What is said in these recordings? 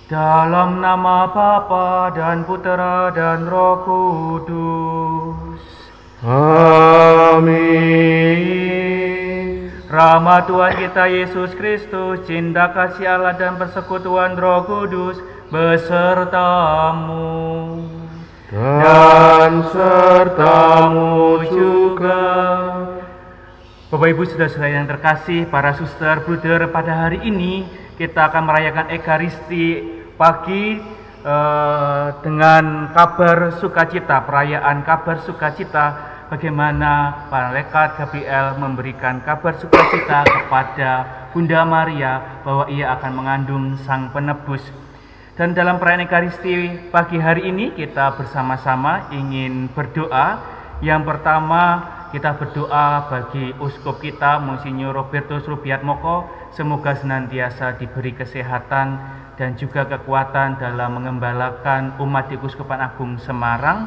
Dalam nama Bapa dan Putera dan Roh Kudus. Amin. Rahmat Tuhan kita Yesus Kristus, cinta kasih Allah dan persekutuan Roh Kudus besertamu Dan sertamu juga. Bapak Ibu saudara-saudara yang terkasih, para suster, bruder, pada hari ini kita akan merayakan Ekaristi pagi dengan kabar sukacita, perayaan kabar sukacita, bagaimana malaikat Gabriel memberikan kabar sukacita kepada Bunda Maria bahwa ia akan mengandung Sang Penebus. Dan dalam perayaan Ekaristi pagi hari ini kita bersama-sama ingin berdoa. Yang pertama, kita berdoa bagi uskup kita, Monsinyur Robertus Rubiatmoko, semoga senantiasa diberi kesehatan dan juga kekuatan dalam mengembalakan umat di Keuskupan Agung Semarang.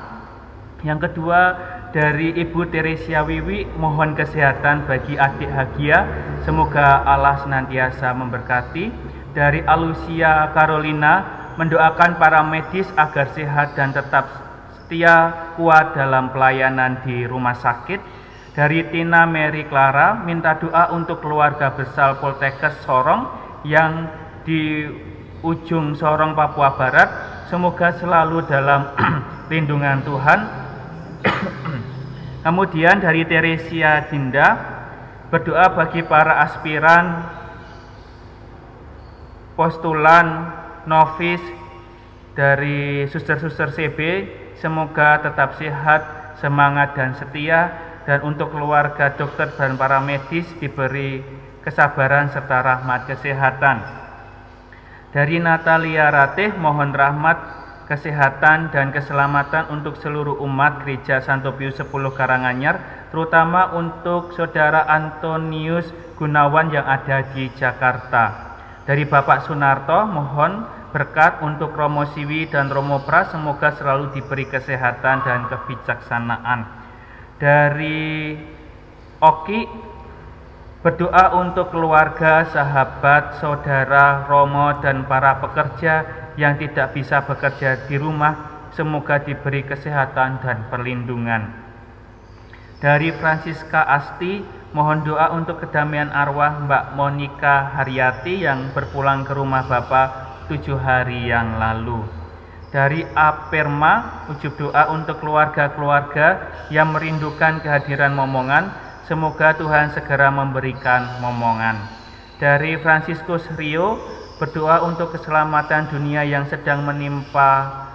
Yang kedua, dari Ibu Teresia Wiwi, mohon kesehatan bagi adik Hagia, semoga Allah senantiasa memberkati. Dari Alusia Carolina, mendoakan para medis agar sehat dan tetap setia kuat dalam pelayanan di rumah sakit. Dari Tina Mary Clara, minta doa untuk keluarga besar Poltekkes Sorong yang di ujung Sorong, Papua Barat, semoga selalu dalam lindungan Tuhan. Kemudian dari Teresia Dinda, berdoa bagi para aspiran, postulan, novis dari suster-suster CB, semoga tetap sehat, semangat dan setia, dan untuk keluarga dokter dan para medis diberi kesabaran serta rahmat kesehatan. Dari Natalia Ratih, mohon rahmat, kesehatan dan keselamatan untuk seluruh umat Gereja Santo Pius X Karanganyar, terutama untuk Saudara Antonius Gunawan yang ada di Jakarta. Dari Bapak Sunarto, mohon berkat untuk Romo Siwi dan Romo Pras, semoga selalu diberi kesehatan dan kebijaksanaan. Dari Oki, berdoa untuk keluarga, sahabat, saudara, Romo, dan para pekerja yang tidak bisa bekerja di rumah, semoga diberi kesehatan dan perlindungan. Dari Francisca Asti, mohon doa untuk kedamaian arwah Mbak Monica Haryati yang berpulang ke rumah Bapak 7 hari yang lalu. Dari Aperma, ujub doa untuk keluarga-keluarga yang merindukan kehadiran momongan, semoga Tuhan segera memberikan momongan. Dari Franciscus Rio, berdoa untuk keselamatan dunia yang sedang menimpa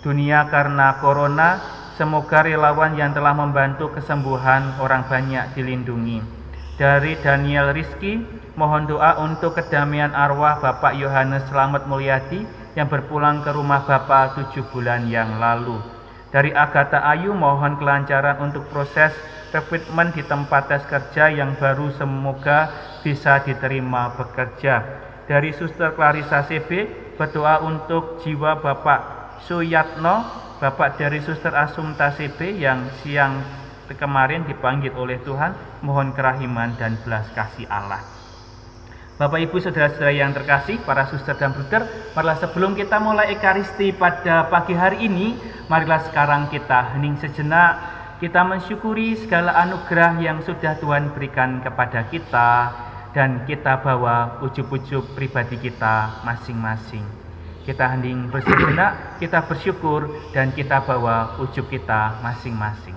dunia karena corona, semoga relawan yang telah membantu kesembuhan orang banyak dilindungi. Dari Daniel Rizky, mohon doa untuk kedamaian arwah Bapak Yohanes Slamet Mulyadi yang berpulang ke rumah Bapak 7 bulan yang lalu. Dari Agatha Ayu, mohon kelancaran untuk proses rekrutmen di tempat tes kerja yang baru, semoga bisa diterima bekerja. Dari Suster Clarissa CB, berdoa untuk jiwa Bapak Suyatno, Bapak dari Suster Asumta CB yang siang kemarin dipanggil oleh Tuhan, mohon kerahiman dan belas kasih Allah. Bapak Ibu saudara-saudara yang terkasih, para suster dan bruder, marilah sebelum kita mulai Ekaristi pada pagi hari ini, marilah sekarang kita hening sejenak, kita mensyukuri segala anugerah yang sudah Tuhan berikan kepada kita, dan kita bawa ujub-ujub pribadi kita masing-masing. Kita hening bersejenak, kita bersyukur, dan kita bawa ujub kita masing-masing.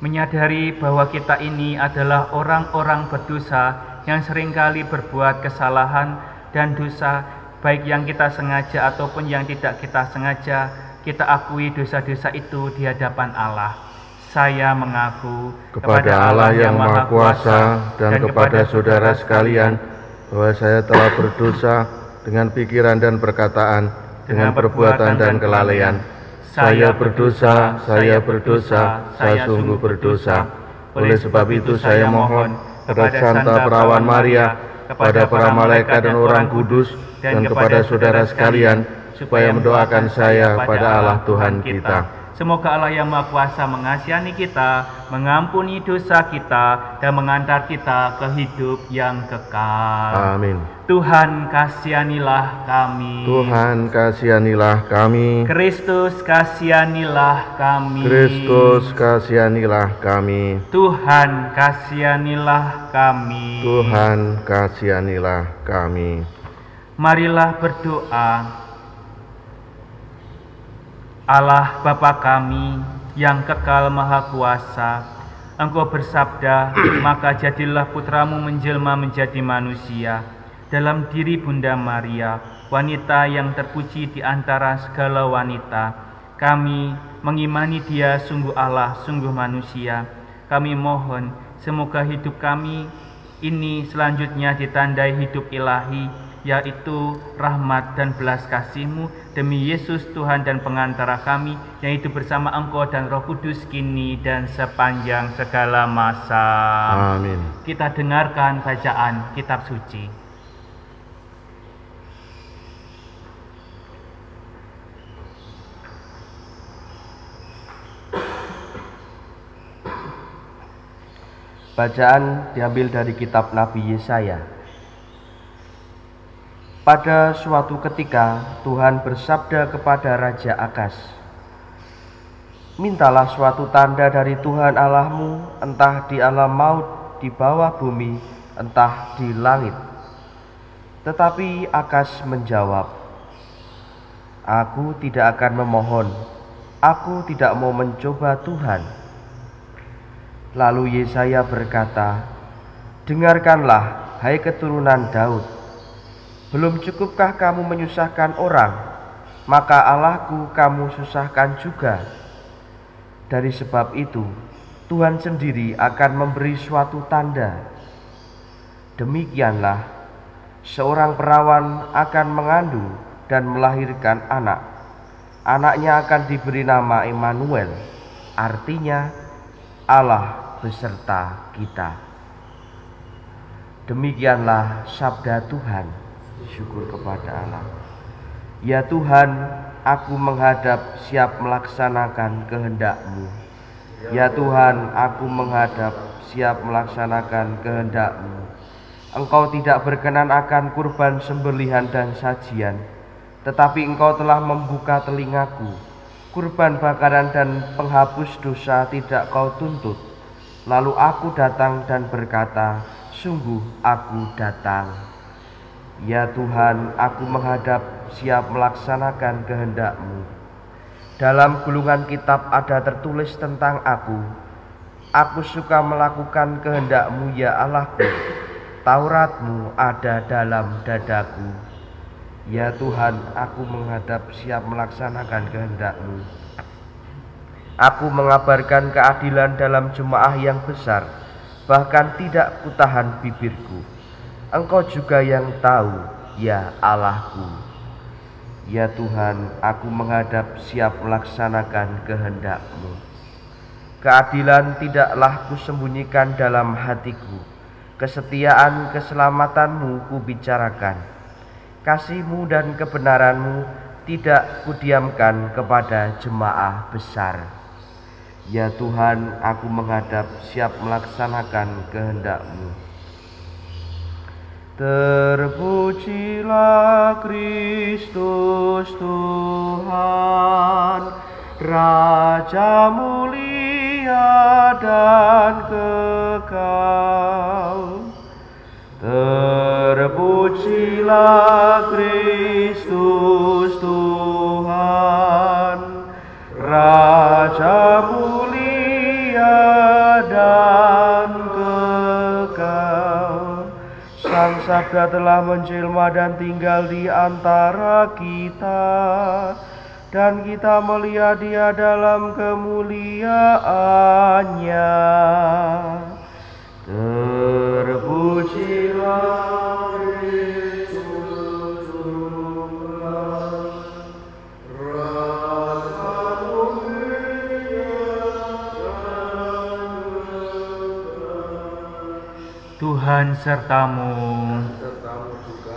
Menyadari bahwa kita ini adalah orang-orang berdosa yang seringkali berbuat kesalahan dan dosa, baik yang kita sengaja ataupun yang tidak kita sengaja, kita akui dosa-dosa itu di hadapan Allah. Saya mengaku kepada Allah yang Maha Kuasa dan kepada saudara sekalian bahwa saya telah berdosa dengan pikiran dan perkataan, dengan perbuatan dan kelalaian. Saya berdosa, saya sungguh berdosa. Oleh sebab itu saya mohon kepada Santa Perawan Maria, kepada para malaikat dan orang kudus, dan kepada saudara sekalian, supaya mendoakan saya pada Allah Tuhan kita. Semoga Allah yang Maha Kuasa mengasihani kita, mengampuni dosa kita, dan mengantar kita ke hidup yang kekal. Amin. Tuhan kasihanilah kami. Tuhan kasihanilah kami. Kristus kasihanilah kami. Kristus kasihanilah kami. Tuhan kasihanilah kami. Tuhan kasihanilah kami. Marilah berdoa. Allah Bapa kami yang kekal maha kuasa, Engkau bersabda, maka jadilah putramu menjelma menjadi manusia dalam diri Bunda Maria, wanita yang terpuji di antara segala wanita. Kami mengimani Dia sungguh Allah, sungguh manusia. Kami mohon semoga hidup kami ini selanjutnya ditandai hidup ilahi, yaitu rahmat dan belas kasih-Mu demi Yesus Tuhan dan pengantara kami yang hidup bersama Engkau dan Roh Kudus kini dan sepanjang segala masa. Amin. Kita dengarkan bacaan kitab suci. Bacaan diambil dari kitab Nabi Yesaya. Pada suatu ketika Tuhan bersabda kepada Raja Akas, mintalah suatu tanda dari Tuhan Allahmu, entah di alam maut, di bawah bumi, entah di langit. Tetapi Akas menjawab, aku tidak akan memohon, aku tidak mau mencoba Tuhan. Lalu Yesaya berkata, dengarkanlah, hai keturunan Daud. Belum cukupkah kamu menyusahkan orang, maka Allahku kamu susahkan juga. Dari sebab itu, Tuhan sendiri akan memberi suatu tanda. Demikianlah, seorang perawan akan mengandung dan melahirkan anak. Anaknya akan diberi nama Immanuel, artinya Allah beserta kita. Demikianlah sabda Tuhan. Syukur kepada Allah. Ya Tuhan, aku menghadap siap melaksanakan kehendak-Mu. Ya Tuhan, aku menghadap siap melaksanakan kehendak-Mu. Engkau tidak berkenan akan kurban sembelihan dan sajian, tetapi Engkau telah membuka telingaku. Kurban bakaran dan penghapus dosa tidak Kau tuntut. Lalu aku datang dan berkata, sungguh aku datang. Ya Tuhan, aku menghadap siap melaksanakan kehendak-Mu. Dalam gulungan kitab ada tertulis tentang aku. Aku suka melakukan kehendak-Mu ya Allahku. Taurat-Mu ada dalam dadaku. Ya Tuhan, aku menghadap siap melaksanakan kehendak-Mu. Aku mengabarkan keadilan dalam jemaah yang besar, bahkan tidak kutahan bibirku. Engkau juga yang tahu, ya Allahku. Ya Tuhan, aku menghadap siap melaksanakan kehendak-Mu. Keadilan tidaklah kusembunyikan dalam hatiku. Kesetiaan keselamatan-Mu kubicarakan. Kasih-Mu dan kebenaran-Mu tidak kudiamkan kepada jemaah besar. Ya Tuhan, aku menghadap siap melaksanakan kehendak-Mu. Terpujilah Kristus Tuhan, Raja mulia dan kekal. Terpujilah Kristus Tuhan, Raja mulia dan kekal. Sang Sabda telah menjelma dan tinggal di antara kita, dan kita melihat Dia dalam kemuliaannya. Terpujilah Kristus Tuhan, Raja mulia dan kekal. Tuhan sertamu.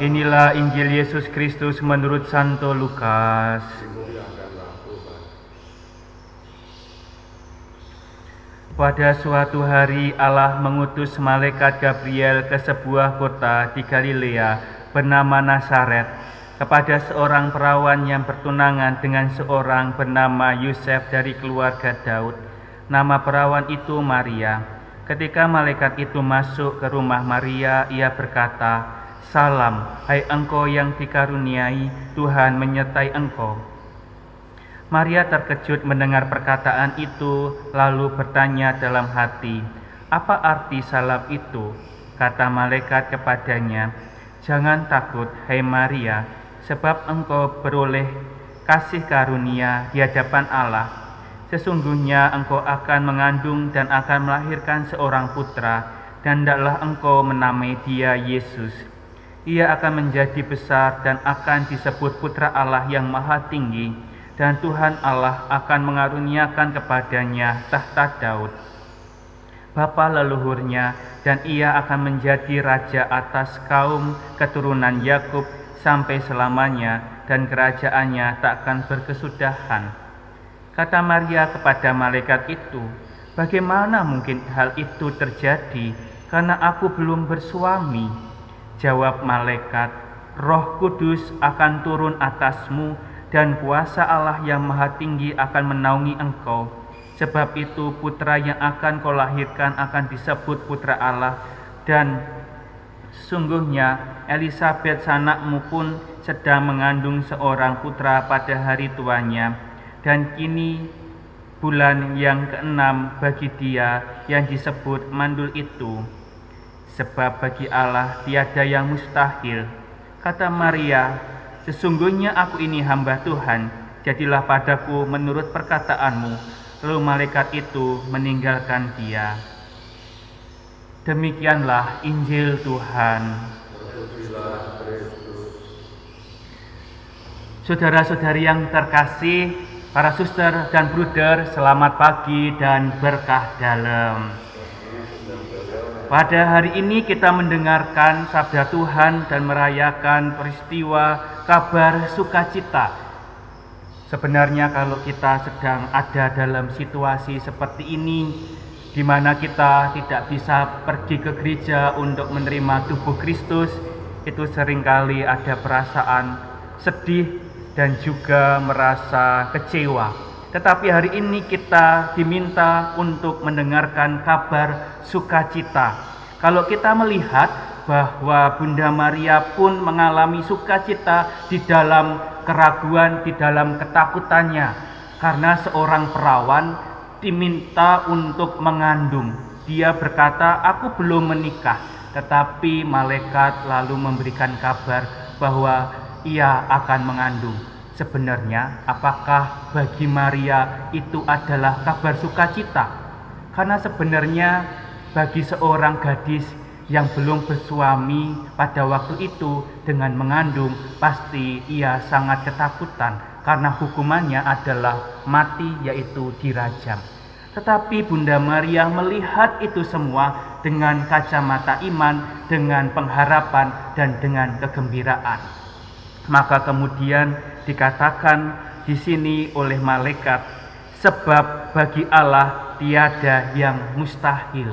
Inilah Injil Yesus Kristus menurut Santo Lukas. Pada suatu hari Allah mengutus malaikat Gabriel ke sebuah kota di Galilea bernama Nazaret kepada seorang perawan yang bertunangan dengan seorang bernama Yusuf dari keluarga Daud. Nama perawan itu Maria. Ketika malaikat itu masuk ke rumah Maria, ia berkata, "Salam, hai engkau yang dikaruniai, Tuhan menyertai engkau." Maria terkejut mendengar perkataan itu, lalu bertanya dalam hati, "Apa arti salam itu?" Kata malaikat kepadanya, "Jangan takut, hai Maria, sebab engkau beroleh kasih karunia di hadapan Allah. Sesungguhnya engkau akan mengandung dan akan melahirkan seorang putra, dan hendaklah engkau menamai dia Yesus. Ia akan menjadi besar dan akan disebut Putra Allah yang Maha Tinggi. Dan Tuhan Allah akan mengaruniakan kepadanya tahta Daud, bapa leluhurnya, dan ia akan menjadi raja atas kaum keturunan Yakub sampai selamanya, dan kerajaannya tak akan berkesudahan." Kata Maria kepada malaikat itu, "Bagaimana mungkin hal itu terjadi, karena aku belum bersuami?" Jawab malaikat, "Roh Kudus akan turun atasmu, dan kuasa Allah yang Maha Tinggi akan menaungi engkau. Sebab itu putra yang akan kau lahirkan akan disebut Putra Allah. Dan sesungguhnya Elisabet sanakmu pun sedang mengandung seorang putra pada hari tuanya. Dan kini bulan yang ke-6 bagi dia yang disebut mandul itu. Sebab bagi Allah tiada yang mustahil." Kata Maria, "Sesungguhnya aku ini hamba Tuhan, jadilah padaku menurut perkataanmu." Lalu malaikat itu meninggalkan dia. Demikianlah Injil Tuhan. Saudara-saudari yang terkasih, para suster dan bruder, selamat pagi dan berkah dalam. Pada hari ini kita mendengarkan sabda Tuhan dan merayakan peristiwa kabar sukacita. Sebenarnya kalau kita sedang ada dalam situasi seperti ini, di mana kita tidak bisa pergi ke gereja untuk menerima tubuh Kristus, itu seringkali ada perasaan sedih dan juga merasa kecewa. Tetapi hari ini kita diminta untuk mendengarkan kabar sukacita. Kalau kita melihat bahwa Bunda Maria pun mengalami sukacita di dalam keraguan, di dalam ketakutannya, karena seorang perawan diminta untuk mengandung. Dia berkata, "Aku belum menikah," tetapi malaikat lalu memberikan kabar bahwa ia akan mengandung. Sebenarnya, apakah bagi Maria itu adalah kabar sukacita? Karena sebenarnya bagi seorang gadis yang belum bersuami pada waktu itu dengan mengandung, pasti ia sangat ketakutan karena hukumannya adalah mati, yaitu dirajam. Tetapi Bunda Maria melihat itu semua dengan kacamata iman, dengan pengharapan, dan dengan kegembiraan. Maka kemudian dikatakan di sini oleh malaikat, "Sebab bagi Allah tiada yang mustahil."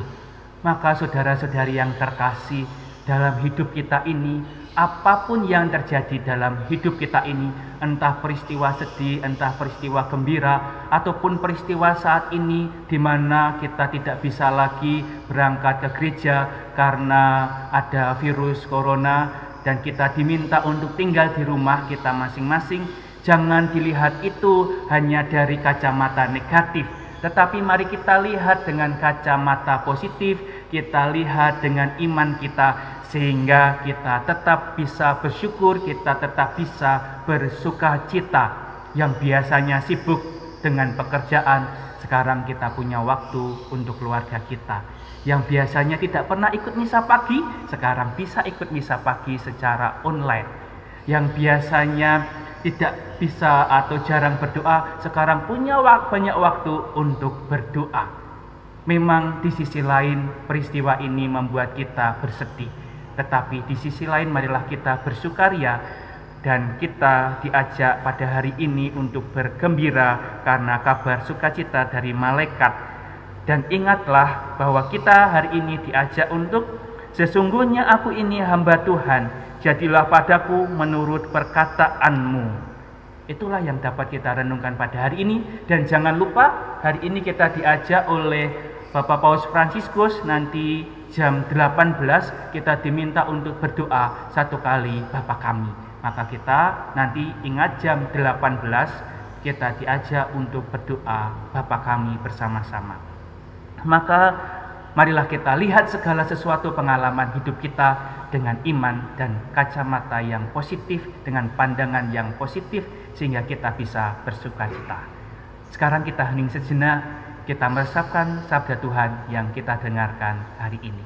Maka saudara-saudari yang terkasih, dalam hidup kita ini, apapun yang terjadi dalam hidup kita ini, entah peristiwa sedih, entah peristiwa gembira, ataupun peristiwa saat ini di mana kita tidak bisa lagi berangkat ke gereja karena ada virus corona, dan kita diminta untuk tinggal di rumah kita masing-masing, jangan dilihat itu hanya dari kacamata negatif, tetapi mari kita lihat dengan kacamata positif, kita lihat dengan iman kita, sehingga kita tetap bisa bersyukur, kita tetap bisa bersukacita. Yang biasanya sibuk dengan pekerjaan, sekarang kita punya waktu untuk keluarga kita. Yang biasanya tidak pernah ikut misa pagi, sekarang bisa ikut misa pagi secara online. Yang biasanya tidak bisa atau jarang berdoa, sekarang punya banyak waktu untuk berdoa. Memang di sisi lain peristiwa ini membuat kita bersedih, tetapi di sisi lain marilah kita bersukaria dan kita diajak pada hari ini untuk bergembira karena kabar sukacita dari malaikat. Dan ingatlah bahwa kita hari ini diajak untuk sesungguhnya aku ini hamba Tuhan, jadilah padaku menurut perkataanmu. Itulah yang dapat kita renungkan pada hari ini. Dan jangan lupa hari ini kita diajak oleh Bapak Paus Fransiskus, nanti jam 18 kita diminta untuk berdoa 1 kali Bapa Kami. Maka kita nanti ingat jam 18 kita diajak untuk berdoa Bapa Kami bersama-sama. Maka marilah kita lihat segala sesuatu pengalaman hidup kita dengan iman dan kacamata yang positif, dengan pandangan yang positif, sehingga kita bisa bersukacita. Sekarang kita hening sejenak, kita meresapkan sabda Tuhan yang kita dengarkan hari ini.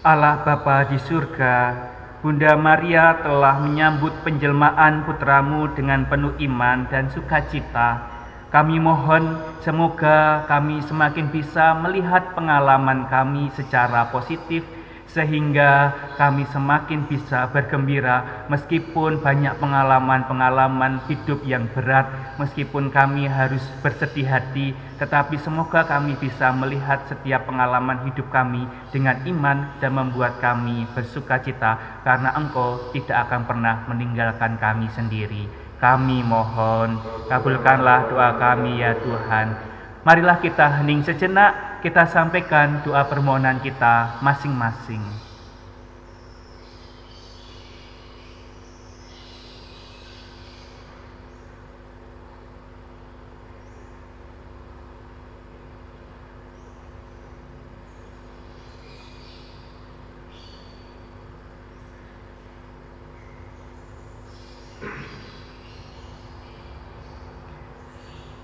Allah Bapa di surga, Bunda Maria telah menyambut penjelmaan putramu dengan penuh iman dan sukacita. Kami mohon semoga kami semakin bisa melihat pengalaman kami secara positif, sehingga kami semakin bisa bergembira meskipun banyak pengalaman-pengalaman hidup yang berat, meskipun kami harus bersedih hati, tetapi semoga kami bisa melihat setiap pengalaman hidup kami dengan iman dan membuat kami bersukacita karena Engkau tidak akan pernah meninggalkan kami sendiri. Kami mohon, kabulkanlah doa kami ya Tuhan. Marilah kita hening sejenak, kita sampaikan doa permohonan kita masing-masing.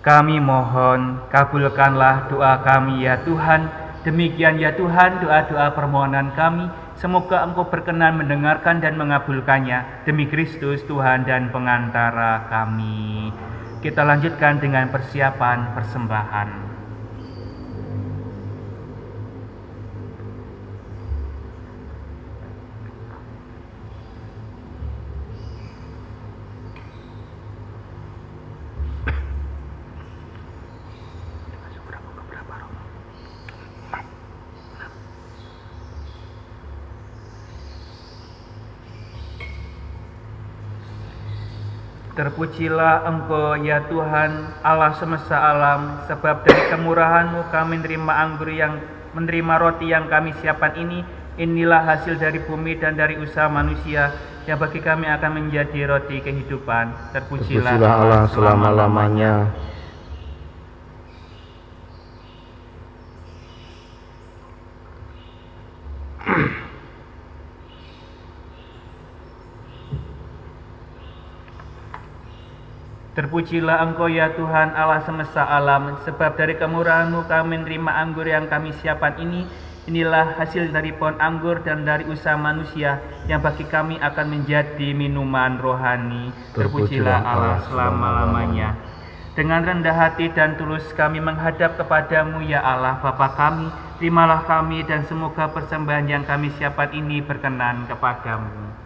Kami mohon, kabulkanlah doa kami ya Tuhan. Demikian ya Tuhan doa-doa permohonan kami. Semoga Engkau berkenan mendengarkan dan mengabulkannya. Demi Kristus Tuhan dan pengantara kami. Kita lanjutkan dengan persiapan persembahan. Terpujilah Engkau ya Tuhan Allah semesta alam, sebab dari kemurahan-Mu kami menerima roti yang kami siapkan ini. Inilah hasil dari bumi dan dari usaha manusia yang bagi kami akan menjadi roti kehidupan. Terpujilah Allah selama-lamanya. Terpujilah Engkau ya Tuhan Allah semesta alam, sebab dari kemurahan-Mu kami menerima anggur yang kami siapkan ini. Inilah hasil dari pohon anggur dan dari usaha manusia yang bagi kami akan menjadi minuman rohani. Terpujilah Allah selama-lamanya. Dengan rendah hati dan tulus kami menghadap kepadamu ya Allah Bapa kami. Terimalah kami dan semoga persembahan yang kami siapkan ini berkenan kepadamu.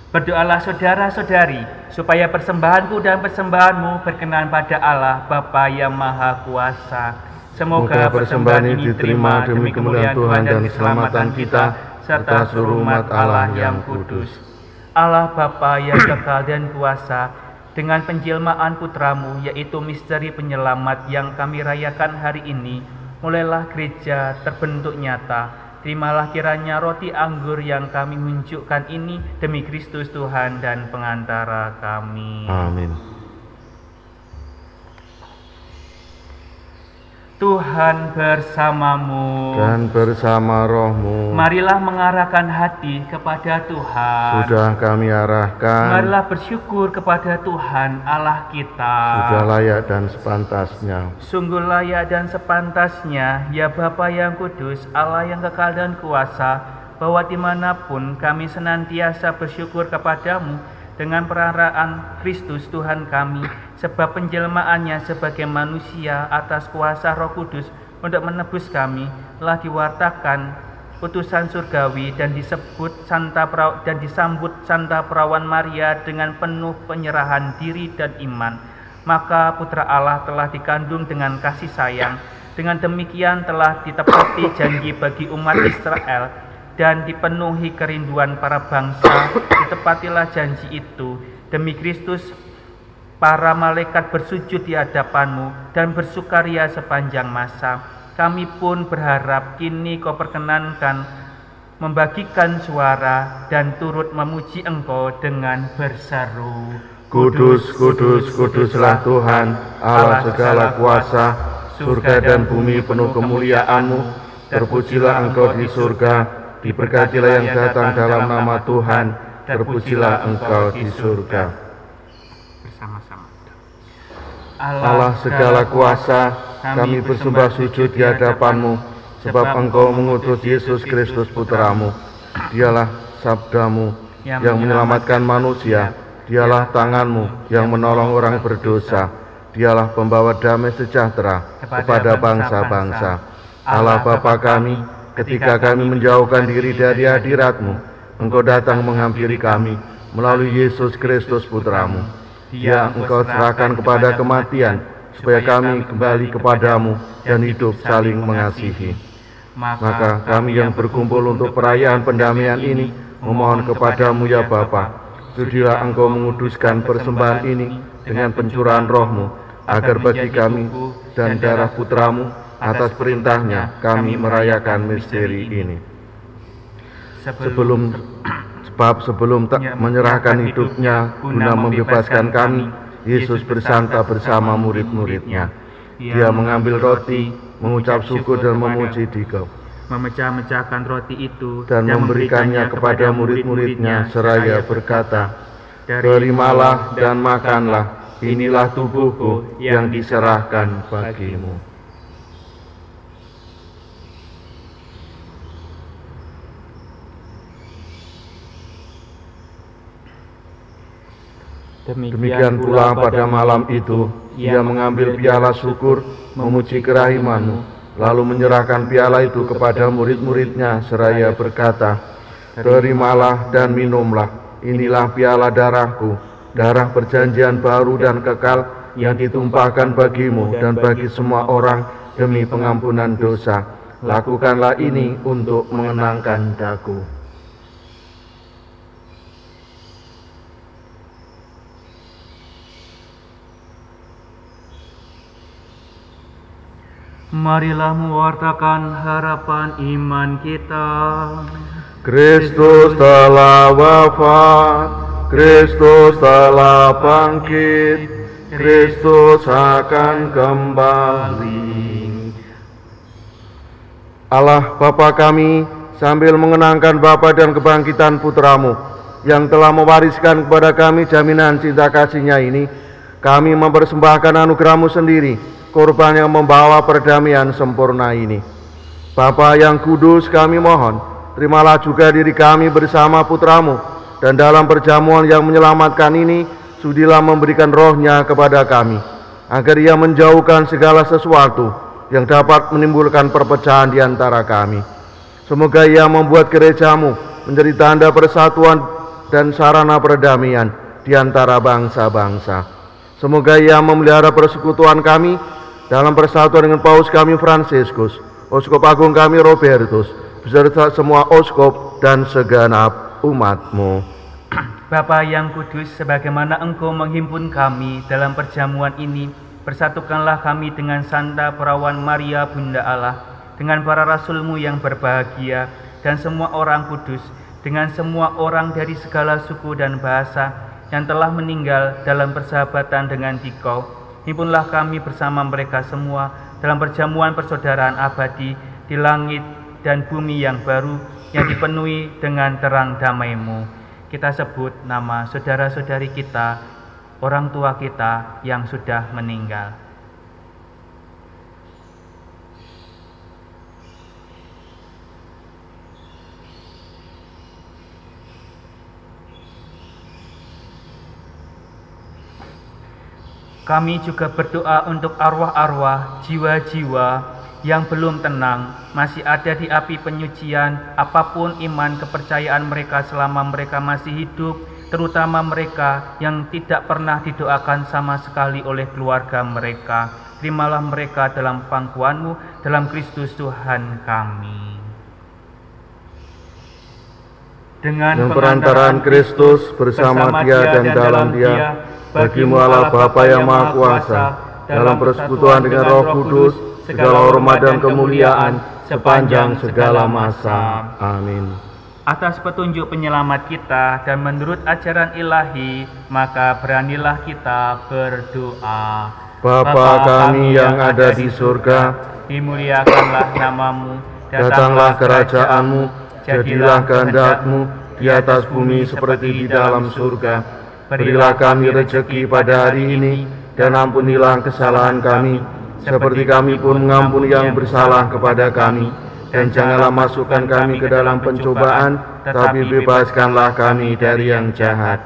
Berdoalah saudara-saudari, supaya persembahanku dan persembahanmu berkenan pada Allah Bapa yang Maha Kuasa. Semoga persembahan ini diterima demi kemuliaan Tuhan dan keselamatan kita, serta seluruh umat Allah yang kudus. Allah Bapa yang kekal dan kuasa, dengan penjelmaan putramu, yaitu misteri penyelamat yang kami rayakan hari ini, mulailah gereja terbentuk nyata. Terimalah kiranya roti anggur yang kami unjukkan ini demi Kristus Tuhan dan pengantara kami. Amin. Tuhan bersamamu. Dan bersama rohmu. Marilah mengarahkan hati kepada Tuhan. Sudah kami arahkan. Marilah bersyukur kepada Tuhan Allah kita. Sudah layak dan sepantasnya. Sungguh layak dan sepantasnya, ya Bapa yang kudus, Allah yang kekal dan kuasa, bahwa dimanapun kami senantiasa bersyukur kepadamu dengan peraraan Kristus Tuhan kami, sebab penjelmaannya sebagai manusia atas kuasa Roh Kudus untuk menebus kami telah diwartakan utusan surgawi dan disambut Santa Perawan Maria dengan penuh penyerahan diri dan iman. Maka Putra Allah telah dikandung dengan kasih sayang. Dengan demikian telah ditepati janji bagi umat Israel dan dipenuhi kerinduan para bangsa. Ditepatilah janji itu. Demi Kristus, para malaikat bersujud di hadapanmu dan bersukaria sepanjang masa. Kami pun berharap kini kau perkenankan membagikan suara dan turut memuji Engkau dengan berseru. Kudus, kudus, kuduslah Tuhan, Allah segala kuasa, surga dan bumi penuh kemuliaan-Mu. Terpujilah Engkau di surga, diberkatilah yang datang dalam nama Tuhan, terpujilah Engkau di surga. Bersama-sama. Allah segala kuasa, kami bersembah sujud di hadapan-Mu, sebab Engkau mengutus Yesus Kristus Putra-Mu. Dialah sabda-Mu yang menyelamatkan manusia, dialah tangan-Mu yang menolong orang berdosa, dialah pembawa damai sejahtera kepada bangsa-bangsa. Allah Bapa kami, ketika kami menjauhkan diri dari hadirat-Mu, Engkau datang menghampiri kami melalui Yesus Kristus Putra-Mu. Dia Engkau serahkan kepada kematian, supaya kami kembali kepadamu dan hidup saling mengasihi. Maka kami yang berkumpul untuk perayaan pendamaian ini, memohon kepadamu ya Bapa, sudilah Engkau menguduskan persembahan ini dengan pencurahan Roh-Mu, agar bagi kami dan darah Putra-Mu, atas perintahnya kami merayakan misteri ini. Sebelum menyerahkan hidupnya guna membebaskan kami, Yesus bersanta bersama murid-muridnya. Dia mengambil roti, mengucap syukur dan memuji Dikau, memecah-mecahkan roti itu dan memberikannya kepada murid-muridnya seraya berkata, "Terimalah dan makanlah, inilah tubuhku yang diserahkan bagimu." Demikian pula pada malam itu, ia mengambil piala syukur, memuji kerahiman-Mu, lalu menyerahkan piala itu kepada murid-muridnya seraya berkata, "Terimalah dan minumlah, inilah piala darah-Ku, darah perjanjian baru dan kekal yang ditumpahkan bagimu dan bagi semua orang demi pengampunan dosa. Lakukanlah ini untuk mengenangkan Daku." Marilah mewartakan harapan iman kita. Kristus telah wafat, Kristus telah bangkit, Kristus akan kembali. Allah Bapa kami, sambil mengenangkan Bapa dan kebangkitan Putra-Mu yang telah mewariskan kepada kami jaminan cinta kasih-Nya ini, kami mempersembahkan anugerah-Mu sendiri, korban yang membawa perdamaian sempurna ini. Bapa yang kudus, kami mohon, terimalah juga diri kami bersama Putra-Mu, dan dalam perjamuan yang menyelamatkan ini, sudilah memberikan Roh-Nya kepada kami, agar Ia menjauhkan segala sesuatu yang dapat menimbulkan perpecahan di antara kami. Semoga Ia membuat gereja-Mu menjadi tanda persatuan dan sarana perdamaian di antara bangsa-bangsa. Semoga Ia memelihara persekutuan kami dalam persatuan dengan Paus kami Fransiskus, Uskup Agung kami Robertus, beserta semua uskup dan segenap umat-Mu. Bapa yang kudus, sebagaimana Engkau menghimpun kami dalam perjamuan ini, persatukanlah kami dengan Santa Perawan Maria Bunda Allah, dengan para rasul-Mu yang berbahagia, dan semua orang kudus, dengan semua orang dari segala suku dan bahasa yang telah meninggal dalam persahabatan dengan Dikau. Himpunlah kami bersama mereka semua dalam perjamuan persaudaraan abadi di langit dan bumi yang baru yang dipenuhi dengan terang damai-Mu. Kita sebut nama saudara-saudari kita, orang tua kita yang sudah meninggal. Kami juga berdoa untuk arwah-arwah, jiwa-jiwa yang belum tenang, masih ada di api penyucian, apapun iman kepercayaan mereka selama mereka masih hidup, terutama mereka yang tidak pernah didoakan sama sekali oleh keluarga mereka. Terimalah mereka dalam pangkuan-Mu, dalam Kristus Tuhan kami. Dengan perantaraan Kristus bersama Dia dan dalam Dia, bagi-Mu Allah Bapa yang Maha Kuasa, dalam persekutuan dengan Roh Kudus, segala hormat dan kemuliaan sepanjang segala masa. Amin. Atas petunjuk penyelamat kita dan menurut ajaran ilahi, maka beranilah kita berdoa. Bapa kami yang ada di surga, dimuliakanlah nama-Mu, datanglah kerajaan-Mu, jadilah kehendak-Mu di atas bumi seperti di dalam surga. Berilah kami rezeki pada hari ini, dan ampunilah kesalahan kami, seperti kami pun mengampuni yang bersalah kepada kami. Dan janganlah masukkan kami ke dalam pencobaan, tapi bebaskanlah kami dari yang jahat.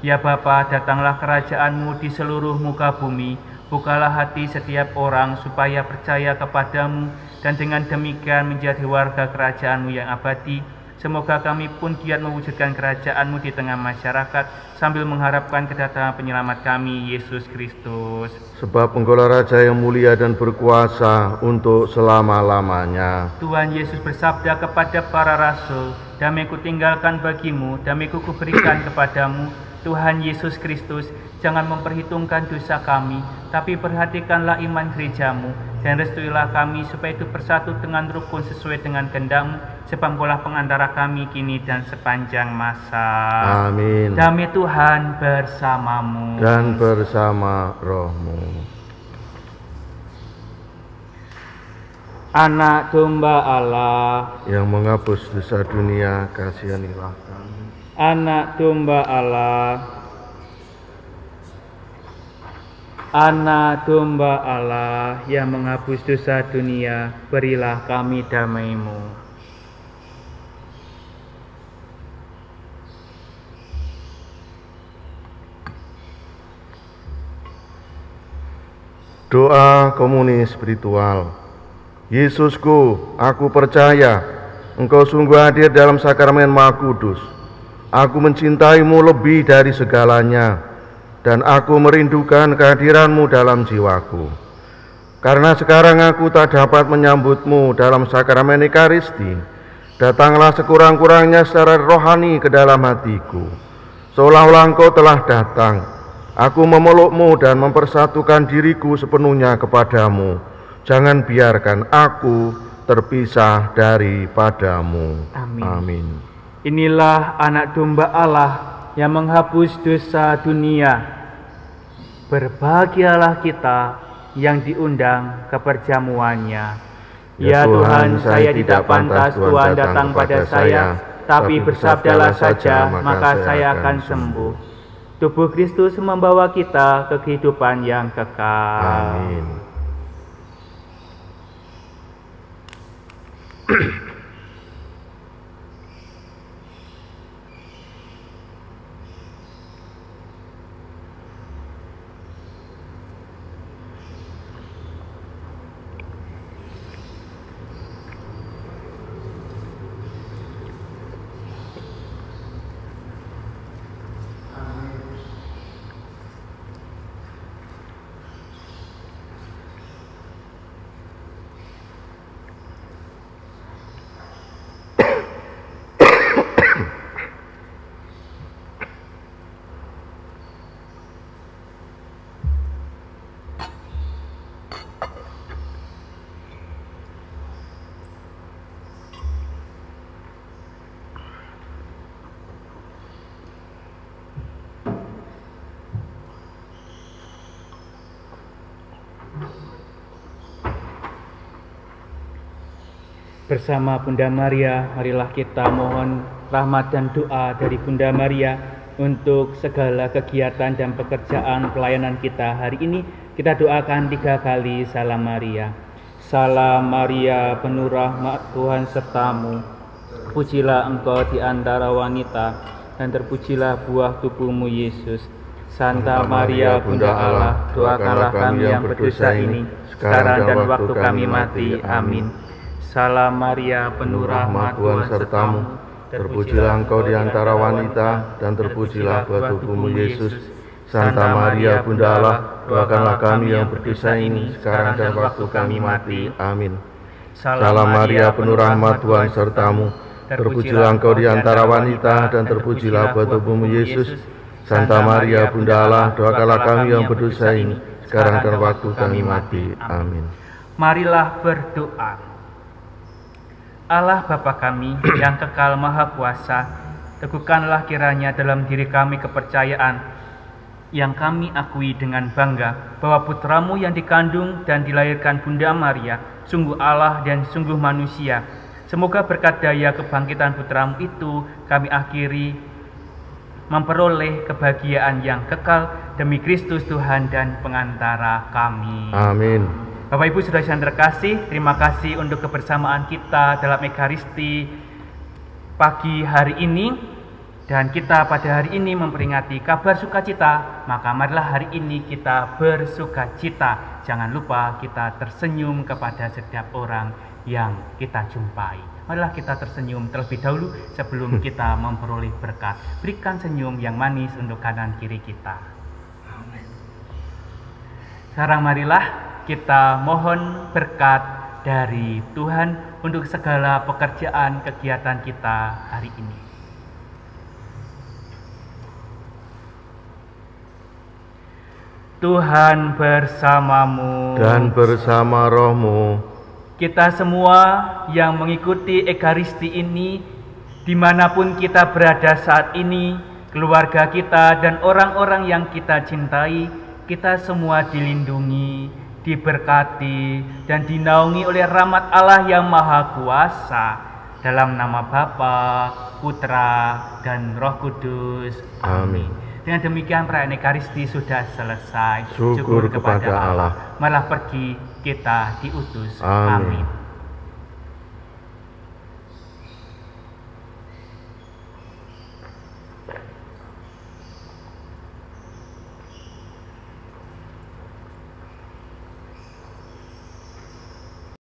Ya Bapa, datanglah kerajaan-Mu di seluruh muka bumi. Bukalah hati setiap orang supaya percaya kepada-Mu, dan dengan demikian menjadi warga kerajaan-Mu yang abadi. Semoga kami pun giat mewujudkan kerajaan-Mu di tengah masyarakat, sambil mengharapkan kedatangan penyelamat kami, Yesus Kristus. Sebab Engkaulah Raja yang mulia dan berkuasa untuk selama-lamanya. Tuhan Yesus bersabda kepada para rasul, damai-Ku tinggalkan bagimu, damai-Ku kuberikan kepadamu. Tuhan Yesus Kristus, jangan memperhitungkan dosa kami, tapi perhatikanlah iman gereja-Mu, dan restuilah kami supaya itu bersatu dengan rukun sesuai dengan kehendak-Mu, sebab Engkaulah pengantara kami kini dan sepanjang masa. Amin. Damai Tuhan bersamamu dan bersama roh-Mu. Anak domba Allah yang menghapus dosa dunia, kasihanilah kami. Anak domba Allah, Anak domba Allah yang menghapus dosa dunia, berilah kami damai-Mu. Doa komuni spiritual. Yesusku, aku percaya Engkau sungguh hadir dalam sakramen Maha Kudus. Aku mencintai-Mu lebih dari segalanya, dan aku merindukan kehadiran-Mu dalam jiwaku. Karena sekarang aku tak dapat menyambut-Mu dalam sakramen Ekaristi, datanglah sekurang-kurangnya secara rohani ke dalam hatiku. Seolah-olah Engkau telah datang. Aku memeluk-Mu dan mempersatukan diriku sepenuhnya kepadamu. Jangan biarkan aku terpisah daripada-Mu. Amin. Amin. Inilah anak domba Allah yang menghapus dosa dunia. Berbahagialah kita yang diundang ke perjamuannya. Ya Tuhan, saya tidak pantas Tuhan datang pada saya, tapi bersabdalah saja, maka saya akan sembuh. Tubuh Kristus membawa kita ke kehidupan yang kekal. Amin. Bersama Bunda Maria, marilah kita mohon rahmat dan doa dari Bunda Maria untuk segala kegiatan dan pekerjaan pelayanan kita hari ini. Kita doakan 3 kali Salam Maria. Salam Maria, penuh rahmat, Tuhan sertamu. Pujilah engkau di antara wanita, dan terpujilah buah tubuhmu Yesus. Santa Maria, Bunda Allah, doakanlah kami yang berdosa ini, sekarang dan waktu kami mati. Amin. Salam Maria, penuh rahmat, Tuhan sertamu. Terpujilah engkau di antara wanita, dan terpujilah buah tubuhmu Yesus. Santa Maria, Bunda Allah, doakanlah kami yang berdosa ini, sekarang dan waktu kami mati. Amin. Salam Maria, penuh rahmat, Tuhan sertamu. Terpujilah engkau di antara wanita, dan terpujilah buah tubuhmu Yesus. Santa Maria, Bunda Allah, doakanlah kami yang berdosa ini, sekarang dan waktu kami mati. Amin. Marilah berdoa. Allah Bapa kami yang kekal maha kuasa, teguhkanlah kiranya dalam diri kami kepercayaan yang kami akui dengan bangga bahwa putramu yang dikandung dan dilahirkan Bunda Maria sungguh Allah dan sungguh manusia. Semoga berkat daya kebangkitan putramu itu kami akhiri memperoleh kebahagiaan yang kekal demi Kristus Tuhan dan pengantara kami. Amin. Bapak Ibu Saudara yang terkasih, terima kasih untuk kebersamaan kita dalam Ekaristi pagi hari ini. Dan kita pada hari ini memperingati kabar sukacita, maka marilah hari ini kita bersukacita. Jangan lupa kita tersenyum kepada setiap orang yang kita jumpai. Marilah kita tersenyum terlebih dahulu sebelum kita memperoleh berkat. Berikan senyum yang manis untuk kanan kiri kita. Sekarang marilah kita mohon berkat dari Tuhan untuk segala pekerjaan kegiatan kita hari ini. Tuhan bersamamu dan bersama rohmu. Kita semua yang mengikuti Ekaristi ini, dimanapun kita berada saat ini, keluarga kita dan orang-orang yang kita cintai, kita semua dilindungi, diberkati dan dinaungi oleh rahmat Allah yang Maha Kuasa. Dalam nama Bapa, Putra, dan Roh Kudus. Amin. Dengan demikian perayaan Ekaristi sudah selesai. Syukur kepada Allah. Malah pergi kita diutus. Amin. Amin.